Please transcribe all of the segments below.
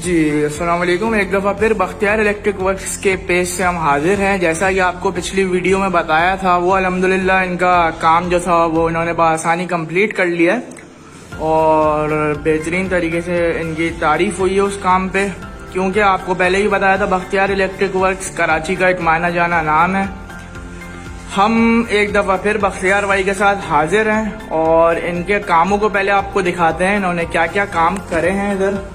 जी अस्सलाम वालेकुम। एक दफ़ा फिर बख्तियार इलेक्ट्रिक वर्क्स के पेज से हम हाजिर हैं। जैसा कि आपको पिछली वीडियो में बताया था, वो अल्हम्दुलिल्लाह इनका काम जो था वो इन्होंने बआसानी कंप्लीट कर लिया है और बेहतरीन तरीके से इनकी तारीफ़ हुई है उस काम पे। क्योंकि आपको पहले ही बताया था, बख्तियार इलेक्ट्रिक वर्क्स कराची का एक माना जाना नाम है। हम एक दफ़ा फिर बख्तियार भाई के साथ हाजिर हैं और इनके कामों को पहले आपको दिखाते हैं इन्होंने क्या क्या काम करे हैं। इधर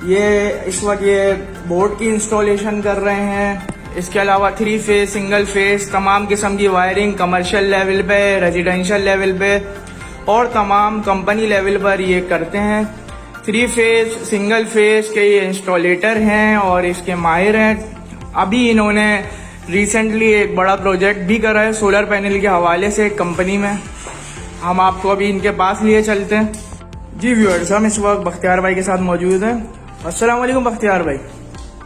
ये इस वक्त ये बोर्ड की इंस्टॉलेशन कर रहे हैं। इसके अलावा 3 फेज, सिंगल फेज, तमाम किस्म की वायरिंग कमर्शियल लेवल पे, रेजिडेंशियल लेवल पे और तमाम कंपनी लेवल पर ये करते हैं। 3 फेज, सिंगल फेज के ये इंस्टॉलेटर हैं और इसके माहिर हैं। अभी इन्होंने रिसेंटली एक बड़ा प्रोजेक्ट भी करा है सोलर पैनल के हवाले से कंपनी में। हम आपको अभी इनके पास लिए चलते हैं। जी व्यूअर्स, हम इस वक्त बख्तियार भाई के साथ मौजूद हैं। अस्सलाम वालेकुम बख्तियार भाई।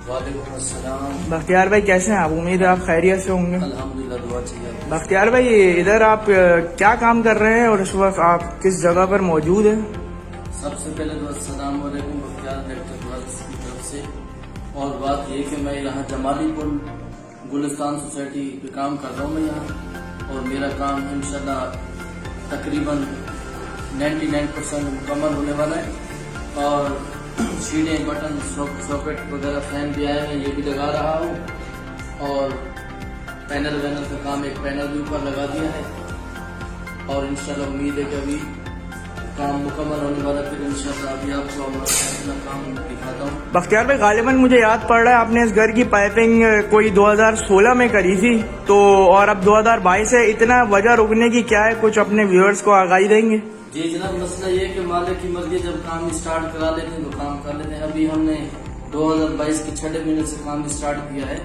वालेकुम अस्सलाम। बख्तियार भाई कैसे हैं आप? उम्मीद है आप खैरियत से होंगे। अल्हम्दुलिल्लाह, दुआ चाहिए। बख्तियार भाई, इधर आप क्या काम कर रहे हैं और इस वक्त आप किस जगह पर मौजूद हैं? सबसे पहले तो अस्सलाम वालेकुम बख्तियार इलेक्ट्रिक वर्क्स की तरफ से। और बात ये कि मैं यहाँ जमालीपुर गुलिस्तान सोसाइटी पे काम कर रहा हूँ मैं यहाँ, और मेरा काम इंशाल्लाह तकरीबन 99% मुकम्मल होने वाला है। और शीटें, बटन, सॉकेट वगैरह, फैन भी आए हैं, ये भी लगा रहा हूँ। और पैनल वैनल का काम, एक पैनल भी ऊपर लगा दिया है और इंशाल्लाह उम्मीद है कि अभी काम मुकम्मल होने वाला। फिर इंशाल्लाह अभी आपको अपना काम दिखाता हूँ। बख्तियार भाई, गालिबन मुझे याद पड़ रहा है आपने इस घर की पाइपिंग कोई 2016 में करी थी, तो और अब 2022 है। इतना वजह रुकने की क्या है? कुछ अपने व्यूअर्स को आगाही देंगे? जी जनाब, मसला ये कि मालिक की मर्जी, जब काम स्टार्ट करा लेते हैं तो काम कर लेते हैं। अभी हमने 2022 के 6 महीने से काम स्टार्ट किया है।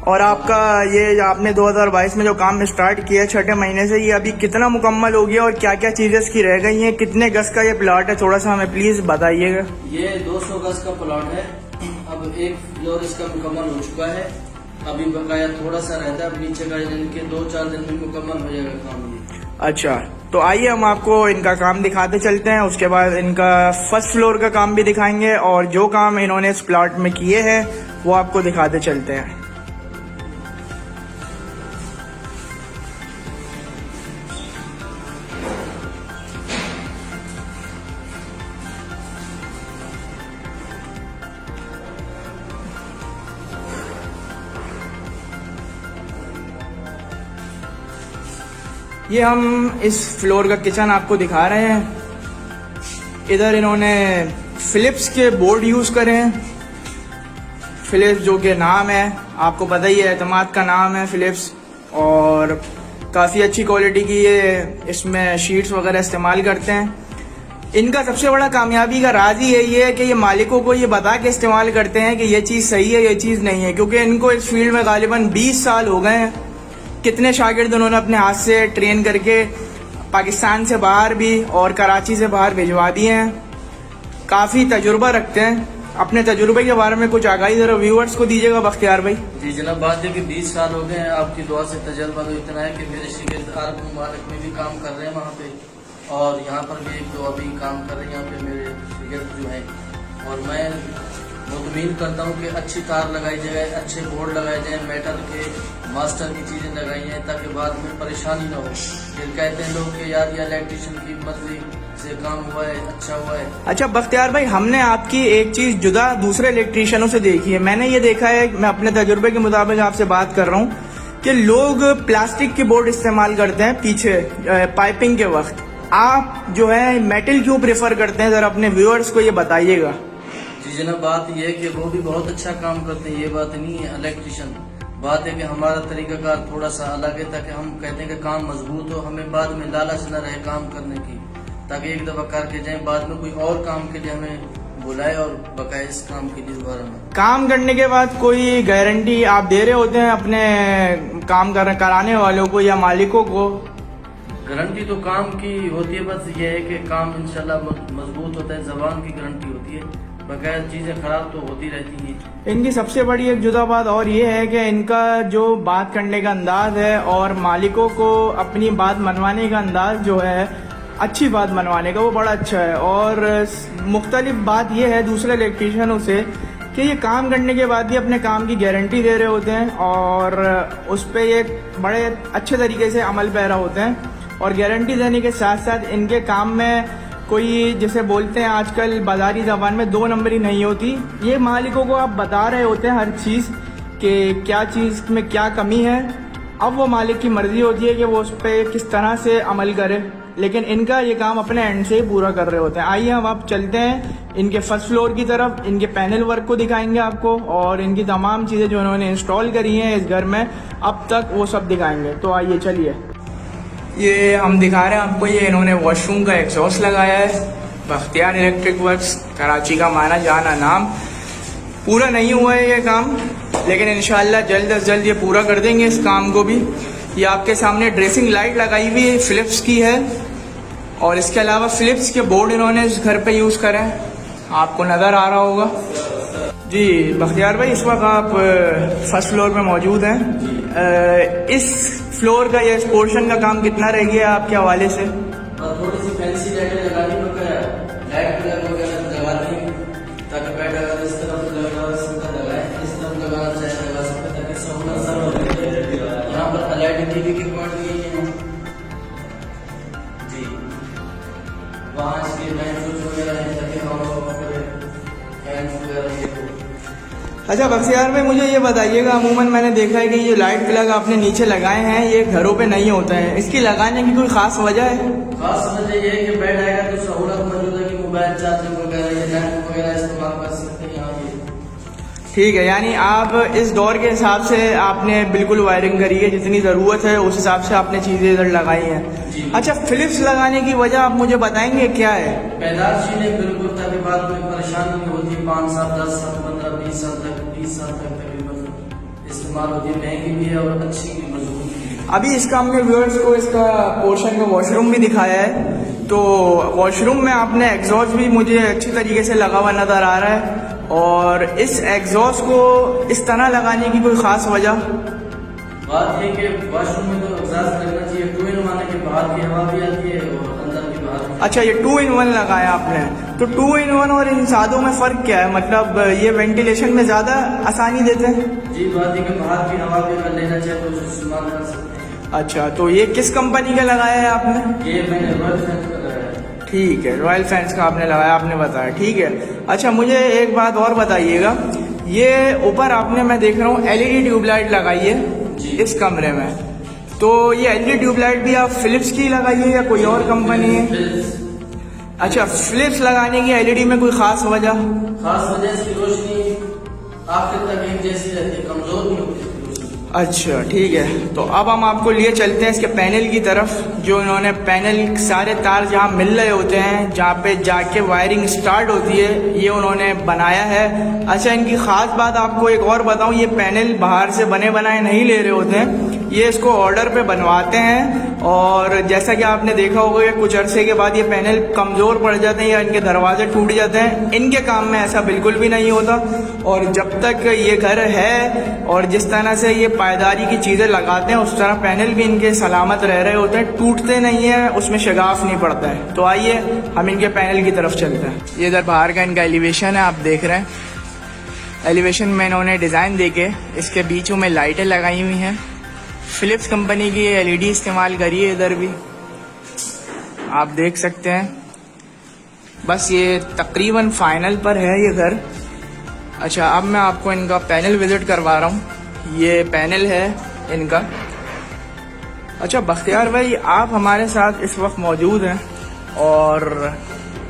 और आपका ये आपने 2022 में जो काम स्टार्ट किया है 6 महीने से, ये अभी कितना मुकम्मल हो गया और क्या क्या चीजें इसकी रह गई हैं? कितने गज का ये प्लॉट है? थोड़ा सा हमें प्लीज बताइएगा। ये 200 गज का प्लॉट है। अब एक फ्लोर इसका मुकम्मल हो चुका है, अभी बकाया थोड़ा सा रहता है। अब नीचे का इनके 2-4 दिन में मुकम्मल हो जाएगा काम। अच्छा, तो आइए हम आपको इनका काम दिखाते चलते हैं। उसके बाद इनका फर्स्ट फ्लोर का काम भी दिखाएंगे और जो काम इन्होंने इस प्लॉट में किए हैं वो आपको दिखाते चलते हैं। ये हम इस फ्लोर का किचन आपको दिखा रहे हैं। इधर इन्होंने फिलिप्स के बोर्ड यूज करे हैं। फिलिप्स जो कि नाम है, आपको पता ही है, एतमाद का नाम है फिलिप्स, और काफ़ी अच्छी क्वालिटी की ये इसमें शीट्स वगैरह इस्तेमाल करते हैं। इनका सबसे बड़ा कामयाबी का राज ही यही है कि ये मालिकों को ये बता के इस्तेमाल करते हैं कि ये चीज़ सही है, ये चीज़ नहीं है। क्योंकि इनको इस फील्ड में गालिबन 20 साल हो गए हैं। कितने शागिर्द उन्होंने अपने हाथ से ट्रेन करके पाकिस्तान से बाहर भी और कराची से बाहर भिजवा दिए हैं। काफ़ी तजुर्बा रखते हैं। अपने तजुर्बे के बारे में कुछ आगाही जरा व्यूअर्स को दीजिएगा बख्तियार भाई। जी जनाब, बात है कि 20 साल हो गए हैं। आपकी दुआ से तजर्बा तो इतना है कि मेरे शागिर्द अरब मुमालिक में भी काम कर रहे हैं वहाँ पे, और यहाँ पर भी 1-2 अभी काम कर रहे हैं यहाँ पे मेरे शागिर्द जो है। और मैं मुतमीन करता हूँ कि अच्छी तार लगाई जाए, अच्छे बोर्ड लगाए जाए, मेटल के मास्टर की चीजें लगाई जाए, ताकि बाद में परेशानी ना हो। फिर कहते हैं लोग कि यार ये इलेक्ट्रिशियन की मर्जी से काम हुआ है, अच्छा हुआ है। अच्छा बख्तियार भाई, हमने आपकी एक चीज जुदा दूसरे इलेक्ट्रिशियनों से देखी है। मैंने ये देखा है, मैं अपने तजुर्बे के मुताबिक आपसे बात कर रहा हूँ, कि लोग प्लास्टिक के बोर्ड इस्तेमाल करते हैं पीछे पाइपिंग के वक्त। आप जो है मेटल क्यों प्रेफर करते हैं? जरा अपने व्यूअर्स को ये बताइएगा। जी जनाब, बात यह है कि वो भी बहुत अच्छा काम करते हैं, ये बात नहीं है इलेक्ट्रिशियन। बात है कि हमारा तरीकाकार थोड़ा सा अलग है, ताकि हम कहते हैं कि काम मजबूत हो, हमें बाद में लालच न रहे काम करने की, ताकि एक दफा करके जाए, बाद में कोई और काम के लिए हमें बुलाए और बकाया इस काम के लिए दोबारा में। काम करने के बाद कोई गारंटी आप दे रहे होते हैं अपने काम कराने वालों को या मालिकों को? गारंटी तो काम की होती है, बस ये है कि काम इंशाल्लाह मजबूत होता है, जबान की गारंटी होती है। बगैर चीजें खराब तो होती रहती हैं। इनकी सबसे बड़ी एक जुदा बात और ये है कि इनका जो बात करने का अंदाज है और मालिकों को अपनी बात मनवाने का अंदाज जो है, अच्छी बात मनवाने का, वो बड़ा अच्छा है। और मुख्तलिफ बात ये है दूसरे इलेक्ट्रीशियनों से कि ये काम करने के बाद भी अपने काम की गारंटी दे रहे होते हैं और उस पर ये बड़े अच्छे तरीके से अमल पैरा होते हैं। और गारंटी देने के साथ साथ इनके काम में कोई जिसे बोलते हैं आजकल बाजारी ज़बान में 2 नंबरी नहीं होती। ये मालिकों को आप बता रहे होते हैं हर चीज़ कि क्या चीज़ में क्या कमी है। अब वो मालिक की मर्ज़ी होती है कि वो उस पर किस तरह से अमल करे, लेकिन इनका ये काम अपने एंड से ही पूरा कर रहे होते हैं। आइए हम आप चलते हैं इनके फर्स्ट फ्लोर की तरफ, इनके पैनल वर्क को दिखाएंगे आपको और इनकी तमाम चीज़ें जो इन्होंने इंस्टॉल करी हैं इस घर में अब तक वो सब दिखाएंगे। तो आइए चलिए, ये हम दिखा रहे हैं आपको, ये इन्होंने वॉशरूम का एग्जॉस्ट लगाया है। बख्तियार इलेक्ट्रिक वर्क्स, कराची का माना जाना नाम। पूरा नहीं हुआ है ये काम, लेकिन इंशाल्लाह जल्द अज जल्द ये पूरा कर देंगे इस काम को भी। ये आपके सामने ड्रेसिंग लाइट लगाई हुई है, फिलिप्स की है। और इसके अलावा फिलिप्स के बोर्ड इन्होंने इस घर पे यूज़ करे हैं, आपको नज़र आ रहा होगा। जी बख्तियार भाई, इस वक्त आप फर्स्ट फ्लोर पे मौजूद हैं। इस फ्लोर का या इस पोर्शन का काम कितना रह गया आपके हवाले से? थोड़ी सी फैंसी लाइटें लगानी लाइट लगा दें ताकि बेड अगर इस तरफ लगा सकता लगाए, इस तरफ लगाना चाहे लगा सकते ताकि सहूलत सर हो। यहाँ पर एलईडी टीवी की पॉइंट नहीं है जी, वहाँ इसके लाइन स्विच वगैरह है ताकि फैंस वगैरह। अच्छा बख्तियार भाई, मुझे ये बताइएगा, अमूमन मैंने देखा है कि ये लाइट प्लग आपने नीचे लगाए हैं ये घरों पे नहीं होते हैं, इसकी लगाने की कोई खास वजह है? खास वजह ये है कि बेड आएगा तो सहूलत मौजूद है कि मोबाइल चार्जिंग वगैरह या लैंप वगैरह इस्तेमाल कर सकते हैं यहाँ पे। ठीक है, यानी आप इस दौर के हिसाब से आपने बिल्कुल वायरिंग करी है, जितनी ज़रूरत है उस हिसाब से आपने चीज़ें इधर लगाई हैं। अच्छा, फिलिप्स लगाने की वजह आप मुझे बताएंगे क्या है? पैदाश चीजें बिल्कुल ताकि बाद में परेशानी नहीं होती। 5 साल 10 साल 15 20 साल तक 20 साल तक तकरीबन इस्तेमाल होती है, महंगी भी है और अच्छी भी मजबूत भी है। अभी इसका हमने व्यूअर्स को इसका पोर्शन का वॉशरूम भी दिखाया है, तो वॉशरूम में आपने एग्जॉस्ट भी मुझे अच्छी तरीके से लगा हुआ नज़र आ रहा है। और इस एग्जॉस्ट को इस तरह लगाने की कोई ख़ास वजह? बात ये कि वॉशरूम में तो एग्जॉस्ट लगना चाहिए, 2 in 1 के बाहर की हवा भी आती है और अंदर की बाहर। अच्छा, ये 2 in 1 लगाया आपने, तो 2 in 1 और इन सादों में फ़र्क क्या है? मतलब ये वेंटिलेशन में ज़्यादा आसानी देते हैं? जी, बात है कि बाहर की हवा भी अगर लेना चाहे तो इस्तेमाल कर सकते हैं। अच्छा, तो ये किस कंपनी का लगाया है आपने? ये मैंने रॉयल फैंस का लगाया है। ठीक है, रॉयल फैंस का आपने लगाया, आपने बताया, ठीक है। अच्छा, मुझे एक बात और बताइएगा, ये ऊपर आपने, मैं देख रहा हूँ LED ट्यूबलाइट लगाई है इस कमरे में, तो ये LED ट्यूबलाइट भी आप फिलिप्स की लगाई है या कोई और कंपनी है? अच्छा, फिलिप्स लगाने की LED में कोई खास वजह? खास वजह इसकी रोशनी आखिर तक एक जैसी रहती है, कमजोर नहीं होती। अच्छा ठीक है, तो अब हम आपको लिए चलते हैं इसके पैनल की तरफ। जो इन्होंने पैनल सारे तार जहाँ मिल रहे होते हैं, जहाँ पे जाके वायरिंग स्टार्ट होती है, ये उन्होंने बनाया है। अच्छा, इनकी ख़ास बात आपको एक और बताऊँ, ये पैनल बाहर से बने बनाए नहीं ले रहे होते हैं, ये इसको ऑर्डर पे बनवाते हैं। और जैसा कि आपने देखा होगा कि कुछ अरसे के बाद ये पैनल कमज़ोर पड़ जाते हैं या इनके दरवाजे टूट जाते हैं। इनके काम में ऐसा बिल्कुल भी नहीं होता। और जब तक ये घर है और जिस तरह से ये पायदारी की चीज़ें लगाते हैं, उस तरह पैनल भी इनके सलामत रह रहे होते हैं, टूटते नहीं हैं, उसमें शगाफ नहीं पड़ता है। तो आइए हम इनके पैनल की तरफ चलते हैं। ये इधर बाहर का इनका एलिवेशन है, आप देख रहे हैं। एलिवेशन में इन्होंने डिज़ाइन देके इसके बीचों में लाइटें लगाई हुई हैं, फिलिप्स कंपनी की LED इस्तेमाल करी है। इधर भी आप देख सकते हैं। बस ये तकरीबन फाइनल पर है ये घर। अच्छा, अब मैं आपको इनका पैनल विज़िट करवा रहा हूँ। ये पैनल है इनका। अच्छा बख्तियार भाई, आप हमारे साथ इस वक्त मौजूद हैं और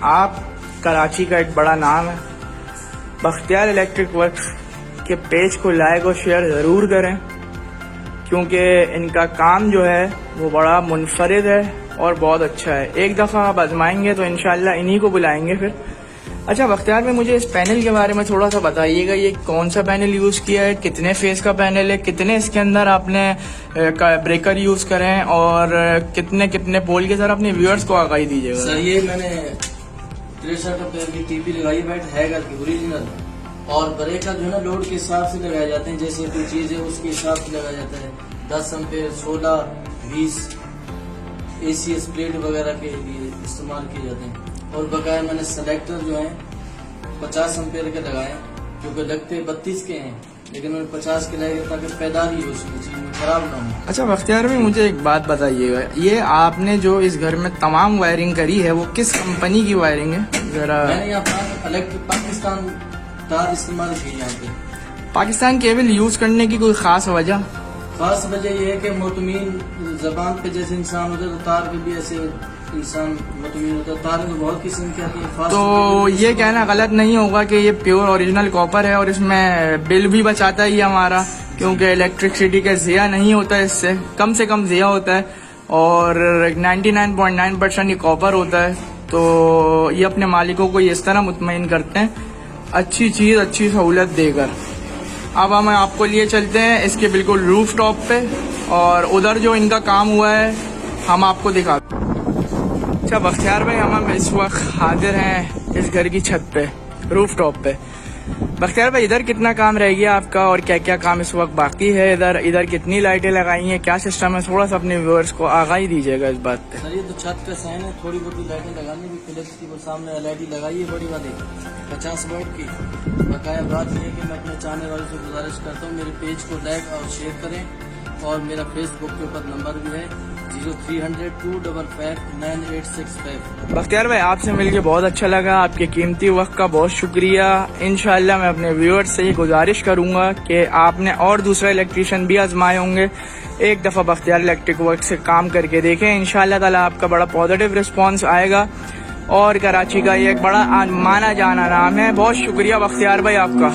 आप कराची का एक बड़ा नाम है। बख्तियार इलेक्ट्रिक वर्क्स के पेज को लाइक और शेयर ज़रूर करें, क्योंकि इनका काम जो है वो बड़ा मुनफरिद है और बहुत अच्छा है। एक दफ़ा आप आजमाएंगे तो इंशाल्लाह इन्हीं को बुलाएंगे फिर। अच्छा बख्तियार में मुझे इस पैनल के बारे में थोड़ा सा बताइएगा, ये कौन सा पैनल यूज़ किया है, कितने फेस का पैनल है, कितने इसके अंदर आपने ब्रेकर यूज़ करें और कितने कितने पोल के सर अपने व्यूअर्स को आगाही दीजिएगा। सर ये मैंने 63 की टीवी लगाई है घर की ओरिजिनल, और ब्रेकर जो है ना लोड के हिसाब से लगाए जाते हैं, जैसे कोई चीज़ है उसके हिसाब से लगाया जाता है। 10 एम्पेयर, 16, 20 ACS प्लेट वगैरह के लिए इस्तेमाल किए जाते हैं। और बकाया मैंने सेलेक्टर जो है 50 एम्पेयर के लगाए हैं, क्योंकि लगते 32 के हैं, लेकिन मैंने 50 के लगाए ताकि पैदारी हो उसकी चीज में खराब ना हो। अच्छा बख्तियार भाई, मुझे एक बात बताइएगा, ये आपने जो इस घर में तमाम वायरिंग करी है वो किस कंपनी की वायरिंग है? जरा। मैंने यहाँ इलेक्ट्रिक पाकिस्तान तार इस्तेमाल की यहाँ पे। पाकिस्तान केबल यूज करने की कोई खास वजह? खास वजह यह है कि मुतमीन जबान पे जैसे इंसान होता है तो तार पे भी ऐसे इंसान मुतमीन होता है। तार में बहुत किस्म की आती है। तो ये कहना गलत नहीं होगा कि ये प्योर ओरिजिनल कॉपर है और इसमें बिल भी बचाता है ये हमारा, क्योंकि इलेक्ट्रिसिटी का ज़िया नहीं होता है, इससे कम से कम ज़िया होता है और 99.9% ये कॉपर होता है। तो ये अपने मालिकों को ये इस तरह मुतमईन करते हैं, अच्छी चीज़ अच्छी सहूलत देकर। अब हम आपको लिए चलते हैं इसके बिल्कुल रूफ टॉप पे, और उधर जो इनका काम हुआ है हम आपको दिखाते हैं। अच्छा बख्तियार भाई, हम इस वक्त हाजिर हैं इस घर की छत पे, रूफ टॉप पे। बख्तियार भाई, इधर कितना काम रह गया आपका और क्या क्या काम इस वक्त बाकी है? इधर कितनी लाइटें लगाई हैं, क्या सिस्टम है? थोड़ा सा अपने व्यूअर्स को आगाही दीजिएगा इस बात पे। सर ये तो छत का सहन है, थोड़ी बहुत लाइटें लगानी भी फिलिप्स की, वो सामने LED लगाई है बड़ी वाली 50 वाट की। बकाया बात यह है कि मैं अपने चाहने वालों से गुजारिश करता हूँ मेरे पेज को लाइक और शेयर करें, और मेरा फेसबुक के ऊपर नंबर भी है 0300 255 9865। बख्तियार भाई, आपसे मिलके बहुत अच्छा लगा, आपके कीमती वक्त का बहुत शुक्रिया। इंशाल्लाह मैं अपने व्यूअर्स से ये गुजारिश करूंगा कि आपने और दूसरा इलेक्ट्रीशियन भी आजमाए होंगे, एक दफ़ा बख्तियार इलेक्ट्रिक वर्क से काम करके देखें। इंशाल्लाह ताला आपका बड़ा पॉजिटिव रिस्पॉन्स आएगा और कराची का ये एक बड़ा माना जाना नाम है। बहुत शुक्रिया बख्तियार भाई आपका।